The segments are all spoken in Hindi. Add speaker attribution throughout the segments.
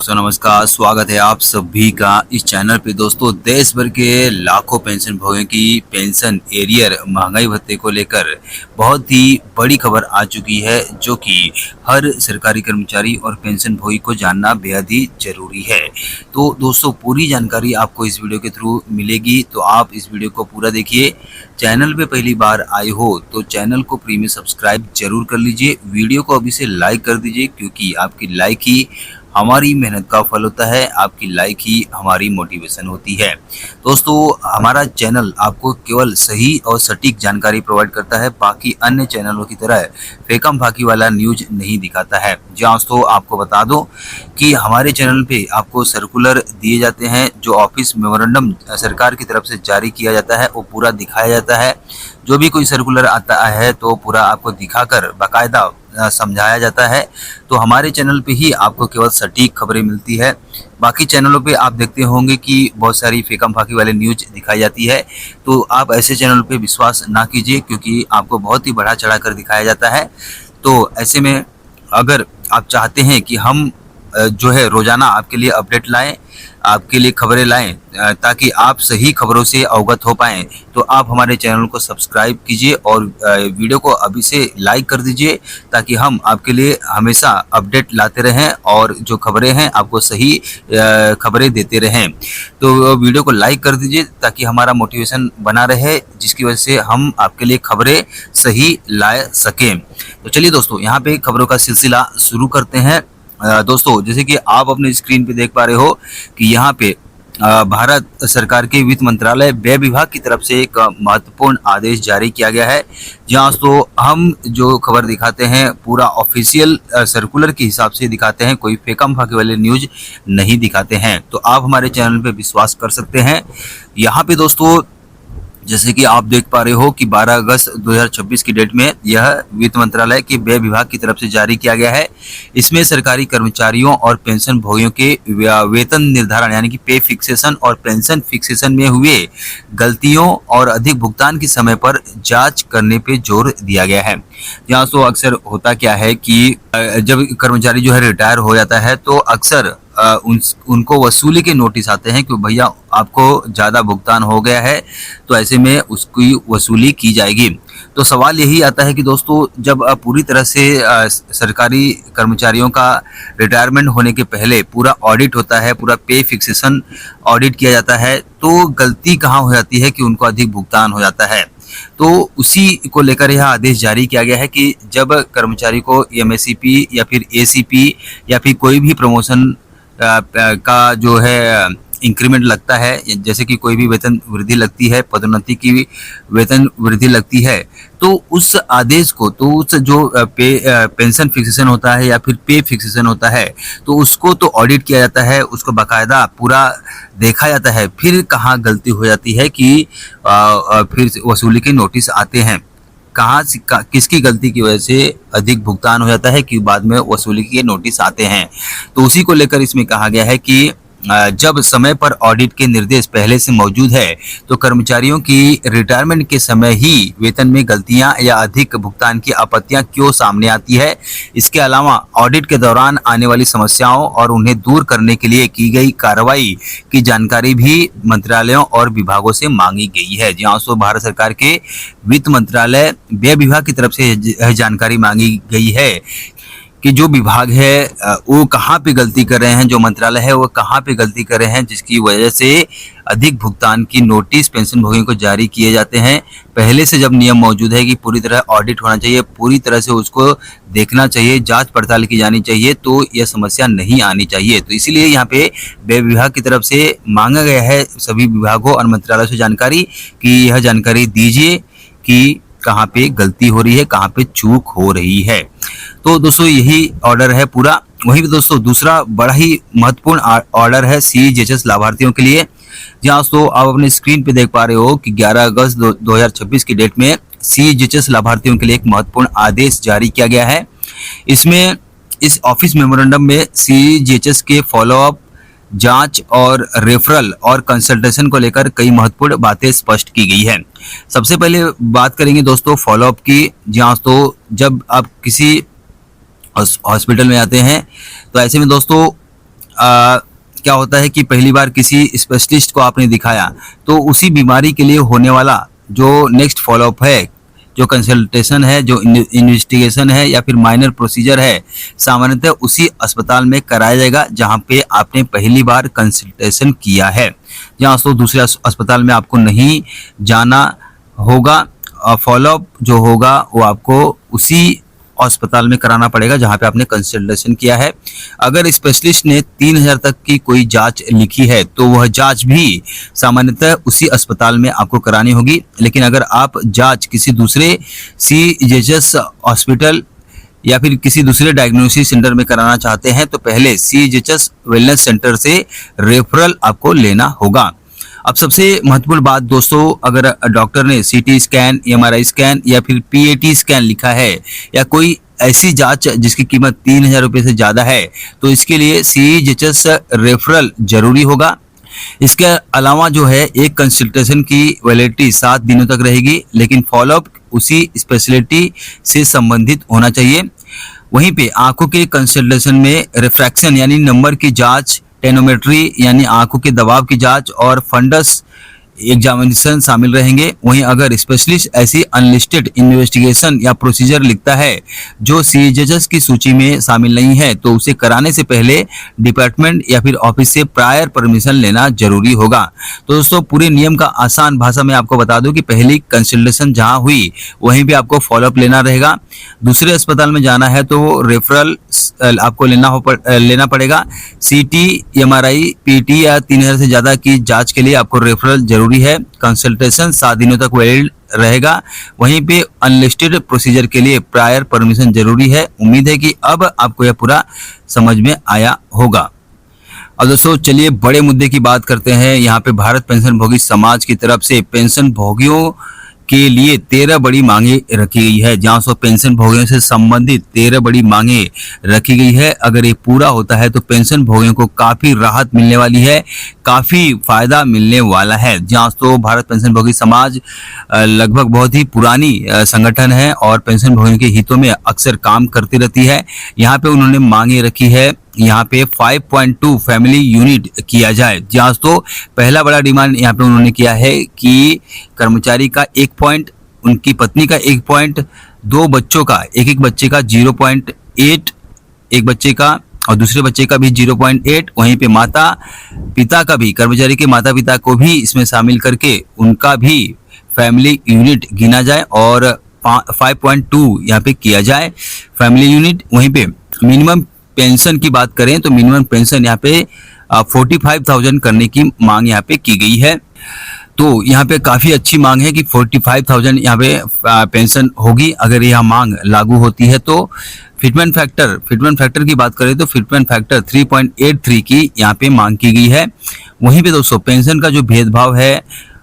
Speaker 1: दोस्तों नमस्कार, स्वागत है आप सभी का इस चैनल पे। दोस्तों देश भर के लाखों पेंशन भोगियों की पेंशन एरियर महंगाई भत्ते को लेकर बहुत ही बड़ी खबर आ चुकी है, जो कि हर सरकारी कर्मचारी और पेंशन भोगी को जानना बेहद ही जरूरी है। तो दोस्तों पूरी जानकारी आपको इस वीडियो के थ्रू मिलेगी, तो आप इस वीडियो को पूरा देखिए। चैनल पे पहली बार आए हो तो चैनल को फ्री में सब्सक्राइब जरूर कर लीजिए, वीडियो को अभी से लाइक कर दीजिए, क्योंकि आपकी लाइक ही हमारी मेहनत का फल होता है, आपकी लाइक ही हमारी मोटिवेशन होती है। दोस्तों हमारा चैनल आपको केवल सही और सटीक जानकारी प्रोवाइड करता है, बाकी अन्य चैनलों की तरह फेकम फाकी वाला न्यूज नहीं दिखाता है। जी दोस्तों आपको बता दो कि हमारे चैनल पे आपको सर्कुलर दिए जाते हैं, जो ऑफिस मेमोरेंडम सरकार की तरफ से जारी किया जाता है वो पूरा दिखाया जाता है। जो भी कोई सर्कुलर आता है तो पूरा आपको दिखाकर बाकायदा समझाया जाता है। तो हमारे चैनल पे ही आपको केवल सटीक खबरें मिलती है। बाकी चैनलों पे आप देखते होंगे कि बहुत सारी फेकम फाकी वाले न्यूज दिखाई जाती है, तो आप ऐसे चैनल पे विश्वास ना कीजिए, क्योंकि आपको बहुत ही बढ़ा चढ़ा कर दिखाया जाता है। तो ऐसे में अगर आप चाहते हैं कि हम जो है रोजाना आपके लिए अपडेट लाएं, आपके लिए खबरें लाएं, ताकि आप सही खबरों से अवगत हो पाएं, तो आप हमारे चैनल को सब्सक्राइब कीजिए और वीडियो को अभी से लाइक कर दीजिए, ताकि हम आपके लिए हमेशा अपडेट लाते रहें और जो खबरें हैं आपको सही खबरें देते रहें। तो वीडियो को लाइक कर दीजिए ताकि हमारा मोटिवेशन बना रहे, जिसकी वजह से हम आपके लिए खबरें सही ला सकें। तो चलिए दोस्तों यहाँ पे खबरों का सिलसिला शुरू करते हैं। दोस्तों जैसे कि आप अपने स्क्रीन पे देख पा रहे हो कि यहाँ पे भारत सरकार के वित्त मंत्रालय व्यय विभाग की तरफ से एक महत्वपूर्ण आदेश जारी किया गया है, जहाँ तो हम जो खबर दिखाते हैं पूरा ऑफिशियल सर्कुलर के हिसाब से दिखाते हैं, कोई फेकम फाके वाले न्यूज नहीं दिखाते हैं। तो आप हमारे चैनल पे विश्वास कर सकते हैं। यहाँ पे दोस्तों जैसे कि आप देख पा रहे हो कि 12 अगस्त 2026 की डेट में यह वित्त मंत्रालय के व्यय विभाग की तरफ से जारी किया गया है। इसमें सरकारी कर्मचारियों और पेंशन भोगियों के वेतन निर्धारण यानी कि पे फिक्सेशन और पेंशन फिक्सेशन में हुए गलतियों और अधिक भुगतान के समय पर जांच करने पे जोर दिया गया है। यहाँ तो अक्सर होता क्या है कि जब कर्मचारी जो है रिटायर हो जाता है तो अक्सर उनको वसूली के नोटिस आते हैं कि भैया आपको ज़्यादा भुगतान हो गया है, तो ऐसे में उसकी वसूली की जाएगी। तो सवाल यही आता है कि दोस्तों जब पूरी तरह से सरकारी कर्मचारियों का रिटायरमेंट होने के पहले पूरा ऑडिट होता है, पूरा पे फिक्सेशन ऑडिट किया जाता है, तो गलती कहाँ हो जाती है कि उनको अधिक भुगतान हो जाता है। तो उसी को लेकर यह आदेश जारी किया गया है कि जब कर्मचारी को एमएससीपी या फिर एसीपी या फिर कोई भी प्रमोशन का जो है इंक्रीमेंट लगता है, जैसे कि कोई भी वेतन वृद्धि लगती है, पदोन्नति की वेतन वृद्धि लगती है, तो उस आदेश को, तो उस जो पेंशन फिक्सेशन होता है या फिर पे फिक्सेशन होता है, तो उसको तो ऑडिट किया जाता है, उसको बाकायदा पूरा देखा जाता है। फिर कहाँ गलती हो जाती है कि फिर वसूली के नोटिस आते हैं, कहाँ से किसकी गलती की वजह से अधिक भुगतान हो जाता है कि बाद में वसूली के नोटिस आते हैं। तो उसी को लेकर इसमें कहा गया है कि जब समय पर ऑडिट के निर्देश पहले से मौजूद है तो कर्मचारियों की रिटायरमेंट के समय ही वेतन में गलतियां या अधिक भुगतान की आपत्तियां क्यों सामने आती है। इसके अलावा ऑडिट के दौरान आने वाली समस्याओं और उन्हें दूर करने के लिए की गई कार्रवाई की जानकारी भी मंत्रालयों और विभागों से मांगी गई है। जहाँ सो भारत सरकार के वित्त मंत्रालय व्यय विभाग की तरफ से यह जानकारी मांगी गई है कि जो विभाग है वो कहाँ पे गलती कर रहे हैं, जो मंत्रालय है वो कहाँ पे गलती कर रहे हैं, जिसकी वजह से अधिक भुगतान की नोटिस पेंशन भोगियों को जारी किए जाते हैं। पहले से जब नियम मौजूद है कि पूरी तरह ऑडिट होना चाहिए, पूरी तरह से उसको देखना चाहिए, जांच पड़ताल की जानी चाहिए, तो यह समस्या नहीं आनी चाहिए। तो इसीलिए यहाँ पे व्यय विभाग की तरफ से मांगा गया है सभी विभागों और मंत्रालयों से जानकारी कि यह जानकारी दीजिए कि कहाँ पे गलती हो रही है, कहाँ पे चूक हो रही है। तो दोस्तों यही ऑर्डर है पूरा। वहीं पे दोस्तों दूसरा बड़ा ही महत्वपूर्ण ऑर्डर है सीजीएचएस लाभार्थियों के लिए। जहाँ दोस्तों आप अपने स्क्रीन पे देख पा रहे हो कि 11 अगस्त 2026 की डेट में सीजीएचएस लाभार्थियों के लिए एक महत्वपूर्ण आदेश जारी किया गया है। इसमें इस ऑफिस मेमोरेंडम में सीजीएचएस के फॉलोअप, जांच और रेफरल और कंसल्टेशन को लेकर कई महत्वपूर्ण बातें स्पष्ट की गई है। सबसे पहले बात करेंगे दोस्तों फॉलोअप की। जहाँ तो जब आप किसी हॉस्पिटल में आते हैं तो ऐसे में दोस्तों क्या होता है कि पहली बार किसी स्पेशलिस्ट को आपने दिखाया तो उसी बीमारी के लिए होने वाला जो नेक्स्ट फॉलोअप है, जो कंसल्टेशन है, जो इन्वेस्टिगेशन है या फिर माइनर प्रोसीजर है, सामान्यतः उसी अस्पताल में कराया जाएगा जहां पे आपने पहली बार कंसल्टेशन किया है। जहां तो दूसरे अस्पताल में आपको नहीं जाना होगा। फॉलोअप जो होगा वो आपको उसी अस्पताल में कराना पड़ेगा जहां पे आपने कंसल्टेशन किया है। अगर स्पेशलिस्ट ने 3000 तक की कोई जांच लिखी है तो वह जांच भी सामान्यतः उसी अस्पताल में आपको करानी होगी। लेकिन अगर आप जांच किसी दूसरे CGHS हॉस्पिटल या फिर किसी दूसरे डायग्नोसिस सेंटर में कराना चाहते हैं तो पहले CGHS वेलनेस सेंटर से रेफरल आपको लेना होगा। अब सबसे महत्वपूर्ण बात दोस्तों, अगर डॉक्टर ने CT स्कैन, MRI स्कैन या फिर PET स्कैन लिखा है या कोई ऐसी जांच जिसकी कीमत 3000 रुपये से ज़्यादा है तो इसके लिए CGHS रेफरल जरूरी होगा। इसके अलावा जो है एक कंसल्टेशन की वैलिडिटी 7 दिनों तक रहेगी, लेकिन फॉलोअप उसी स्पेशलिटी से संबंधित होना चाहिए। वहीं पे आंखों के कंसल्टेशन में रिफ्रैक्शन यानी नंबर की जांच, टेनोमेट्री यानी आंखों के दबाव की जांच और फंडस एग्जामिनेशन शामिल रहेंगे। वहीं अगर स्पेशलिस्ट ऐसी अनलिस्टेड इन्वेस्टिगेशन या प्रोसीजर लिखता है जो CGHS की सूची में शामिल नहीं है तो उसे कराने से पहले डिपार्टमेंट या फिर ऑफिस से प्रायर परमिशन लेना जरूरी होगा। तो दोस्तों पूरे नियम का आसान भाषा में आपको बता दूं कि पहली कंसल्टेशन जहां हुई वहीं पे आपको फॉलोअप लेना रहेगा। दूसरे अस्पताल में जाना है तो रेफरल आपको लेना पड़ेगा। CT, MRI, PT या 3000 से ज़्यादा की जांच के लिए आपको रेफरल जरूरी है। कंसल्टेशन 7 दिनों तक वैलिड रहेगा। वहीं पे अनलिस्टेड प्रोसीजर के लिए प्रायर परमिशन जरूरी है। उम्मीद है कि अब आपको यह पूरा समझ में आया होगा। अब दोस्तों चलिए बड़े मुद्दे की बात करते हैं। यहाँ पे भारत पेंशन भोगी समाज की तरफ से पेंशन भोगियों के लिए 13 बड़ी मांगे रखी गई है। जहां सो पेंशन भोगियों से संबंधित 13 बड़ी मांगे रखी गई है। अगर ये पूरा होता है तो पेंशन भोगियों को काफी राहत मिलने वाली है, काफी फायदा मिलने वाला है। जहां तो भारत पेंशन भोगी समाज लगभग बहुत ही पुरानी संगठन है और पेंशन भोगियों के हितों में अक्सर काम करती रहती है। यहाँ पे उन्होंने मांगे रखी है, यहाँ पे 5.2 फैमिली यूनिट किया जाए। जहाँ तो पहला बड़ा डिमांड यहाँ पे उन्होंने किया है कि कर्मचारी का 1 पॉइंट, उनकी पत्नी का 1 पॉइंट, 2 बच्चों का एक बच्चे का 0.8, एक बच्चे का और दूसरे बच्चे का भी 0.8। वहीं पे माता पिता का भी, कर्मचारी के माता पिता को भी इसमें शामिल करके उनका भी फैमिली यूनिट गिना जाए और 5.2 यहाँ पे किया जाए फैमिली यूनिट। वहीं पे मिनिमम पेंशन की बात करें तो मिनिमम पेंशन यहाँ पे 45,000 करने की मांग यहाँ पे की गई है। तो यहाँ पे काफ़ी अच्छी मांग है कि 45,000 यहाँ पे पेंशन होगी अगर यह मांग लागू होती है। तो फिटमेंट फैक्टर की बात करें तो फिटमेंट फैक्टर 3.83 की यहाँ पे मांग की गई है। वहीं पे दोस्तों पेंशन का जो भेदभाव है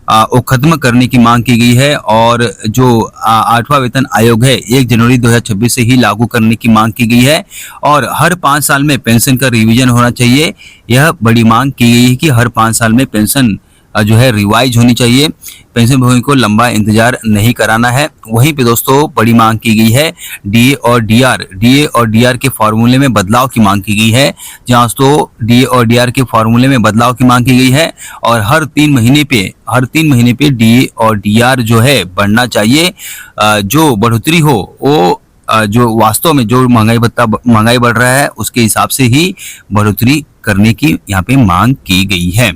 Speaker 1: वो खत्म करने की मांग की गई है और जो 8वां वेतन आयोग है 1 जनवरी 2026 से ही लागू करने की मांग की गई है और हर 5 साल में पेंशन का रिवीजन होना चाहिए। यह बड़ी मांग की गई है कि हर 5 साल में पेंशन जो है रिवाइज होनी चाहिए। पेंशन भोगी को लंबा इंतजार नहीं कराना है। वहीं पे दोस्तों बड़ी मांग की गई है DA और DR के फॉर्मूले में बदलाव की मांग की गई है। जहां तो DA और DR के फॉर्मूले में बदलाव की मांग की गई है और हर 3 महीने पे DA और DR जो है बढ़ना चाहिए। जो बढ़ोतरी हो वो जो वास्तव में जो महंगाई बढ़ रहा है उसके हिसाब से ही बढ़ोतरी करने की यहाँ पे मांग की गई है।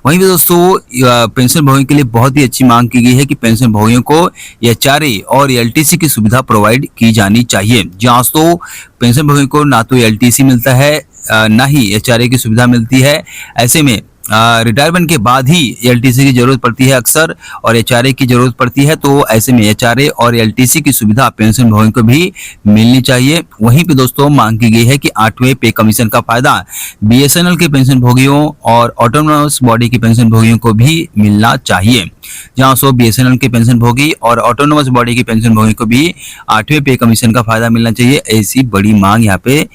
Speaker 1: वहीं पे दोस्तों पेंशन भोगियों के लिए बहुत ही अच्छी मांग की गई है कि पेंशन भोगियों को HRA और LTC की सुविधा प्रोवाइड की जानी चाहिए। जहाँ तो पेंशन भोगियों को ना तो LTC मिलता है ना ही HRA की सुविधा मिलती है। ऐसे में रिटायरमेंट के बाद ही LTC की जरूरत पड़ती है अक्सर और HRA की जरूरत पड़ती है। तो ऐसे में HRA और LTC की सुविधा पेंशन भोगियों को भी मिलनी चाहिए। वहीं पे दोस्तों मांग की गई है कि 8वें पे कमीशन का फायदा BSNL के पेंशन भोगियों और ऑटोनोमस बॉडी के पेंशन भोगियों को भी मिलना चाहिए। जहां सो BSNL के पेंशन भोगी और ऑटोनोमस बॉडी के पेंशन भोगी को भी 8वें पे कमीशन का फायदा मिलना चाहिए। ऐसी बड़ी मांग यहाँ पे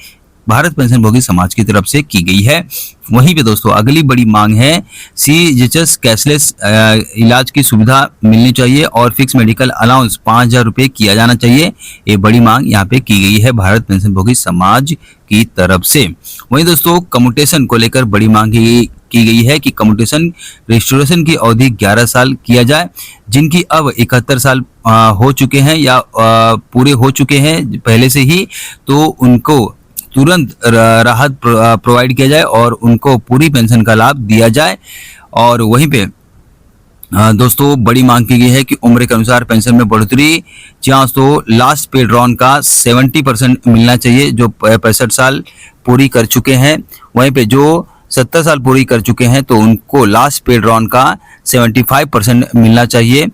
Speaker 1: भारत पेंशन भोगी समाज की तरफ से की गई है। वहीं पे दोस्तों अगली बड़ी मांग है CGHS कैशलेस इलाज की सुविधा मिलनी चाहिए और फिक्स मेडिकल अलाउंस 5,000 रुपये किया जाना चाहिए। ये बड़ी मांग यहाँ पे की गई है भारत पेंशन भोगी समाज की तरफ से। वहीं दोस्तों कम्यूटेशन को लेकर बड़ी मांग की गई है कि कम्यूटेशन रिस्टोरेशन की अवधि 11 साल किया जाए। जिनकी अब 71 साल हो चुके हैं या पूरे हो चुके हैं पहले से ही, तो उनको तुरंत राहत प्रोवाइड किया जाए और उनको पूरी पेंशन का लाभ दिया जाए। और वहीं पे दोस्तों बड़ी मांग की गई है कि उम्र के अनुसार पेंशन में बढ़ोतरी, जहाँ तो लास्ट पे ड्रॉन का 70% मिलना चाहिए जो 65 साल पूरी कर चुके हैं। वहीं पे जो 70 साल पूरी कर चुके हैं तो उनको लास्ट पे ड्रॉन का 75% मिलना चाहिए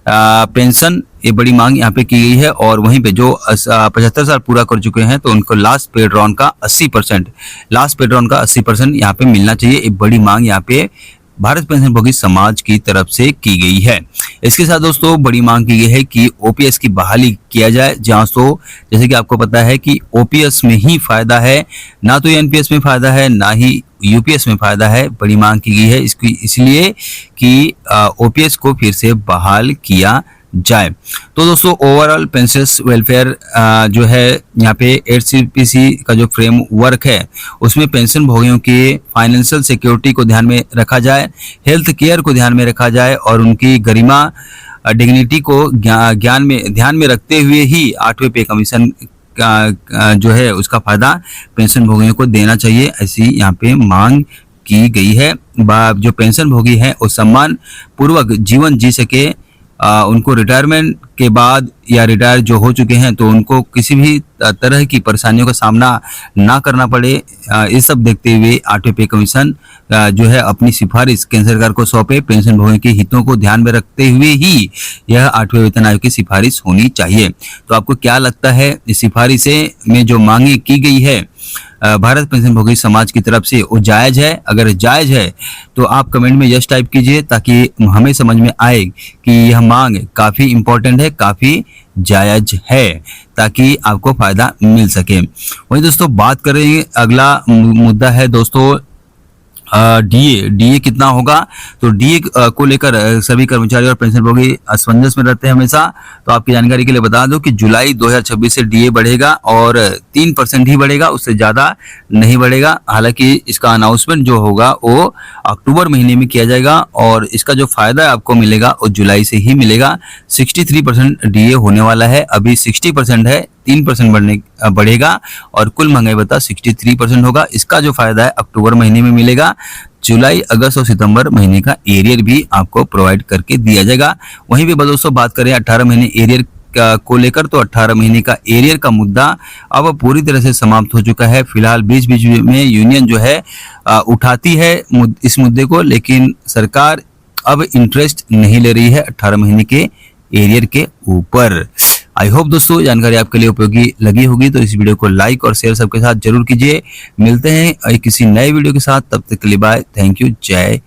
Speaker 1: पेंशन। ये बड़ी मांग यहाँ पे की गई है। और वहीं पे जो 75 साल पूरा कर चुके हैं तो उनको लास्ट पे ड्रॉन का 80% यहाँ पे मिलना चाहिए। एक बड़ी मांग यहाँ पे भारत पेंशन भोगी समाज की तरफ से की गई है। इसके साथ दोस्तों बड़ी मांग की गई है कि ओपीएस की बहाली किया जाए, जहां तो जैसे कि आपको पता है कि ओपीएस में ही फायदा है, ना तो एनपीएस में फायदा है ना ही यूपीएस में फायदा है। बड़ी मांग की गई है इसकी इसलिए कि ओपीएस को फिर से बहाल किया जाए। तो दोस्तों ओवरऑल पेंशनर्स वेलफेयर जो है यहाँ पे 8CPC का जो फ्रेम वर्क है उसमें पेंशन भोगियों के फाइनेंशियल सिक्योरिटी को ध्यान में रखा जाए, हेल्थ केयर को ध्यान में रखा जाए और उनकी गरिमा डिग्निटी को ध्यान में रखते हुए ही 8वें पे कमीशन जो है उसका फायदा पेंशन भोगियों को देना चाहिए, ऐसी यहाँ पे मांग की गई है। जो पेंशन भोगी है वो सम्मान पूर्वक जीवन जी सके, उनको रिटायरमेंट के बाद या रिटायर जो हो चुके हैं तो उनको किसी भी तरह की परेशानियों का सामना ना करना पड़े। ये सब देखते हुए 8वें पे कमीशन जो है अपनी सिफारिश केंद्र सरकार को सौंपे। पेंशन भोगियों के हितों को ध्यान में रखते हुए ही यह 8वें वेतन आयोग की सिफारिश होनी चाहिए। तो आपको क्या लगता है इस सिफारिशें में जो मांगे की गई है भारत पेंशन भोगी समाज की तरफ से वो जायज है? अगर जायज है तो आप कमेंट में यस टाइप कीजिए ताकि हमें समझ में आए कि यह मांग काफी इंपॉर्टेंट है, काफी जायज है, ताकि आपको फायदा मिल सके। वहीं दोस्तों बात करें अगला मुद्दा है दोस्तों डीए कितना होगा। तो डीए को लेकर सभी कर्मचारी और पेंशन भोगी असमंजस में रहते हैं हमेशा। तो आपकी जानकारी के लिए बता दूं कि जुलाई 2026 से डीए बढ़ेगा और 3% ही बढ़ेगा, उससे ज्यादा नहीं बढ़ेगा। हालांकि इसका अनाउंसमेंट जो होगा वो अक्टूबर महीने में किया जाएगा और इसका जो फायदा आपको मिलेगा वो जुलाई से ही मिलेगा। 63% डीए होने वाला है, अभी 60% है, 3% बढ़ेगा और कुल महंगाई भत्ता 63% होगा। इसका जो फायदा है अक्टूबर महीने में मिलेगा। जुलाई, अगस्त और सितंबर महीने का एरियर भी आपको प्रोवाइड करके दिया जाएगा। वहीं पे दोस्तों बात करें 18 महीने एरियर को लेकर, तो 18 महीने का एरियर का मुद्दा अब पूरी तरह से समाप्त हो चुका है। फिलहाल बीच में यूनियन जो है उठाती है इस मुद्दे को, लेकिन सरकार अब इंटरेस्ट नहीं ले रही है 18 महीने के एरियर के ऊपर। आई होप दोस्तों जानकारी आपके लिए उपयोगी लगी होगी, तो इस वीडियो को लाइक और शेयर सबके साथ जरूर कीजिए। मिलते हैं किसी नए वीडियो के साथ, तब तक के लिए बाय, थैंक यू, जय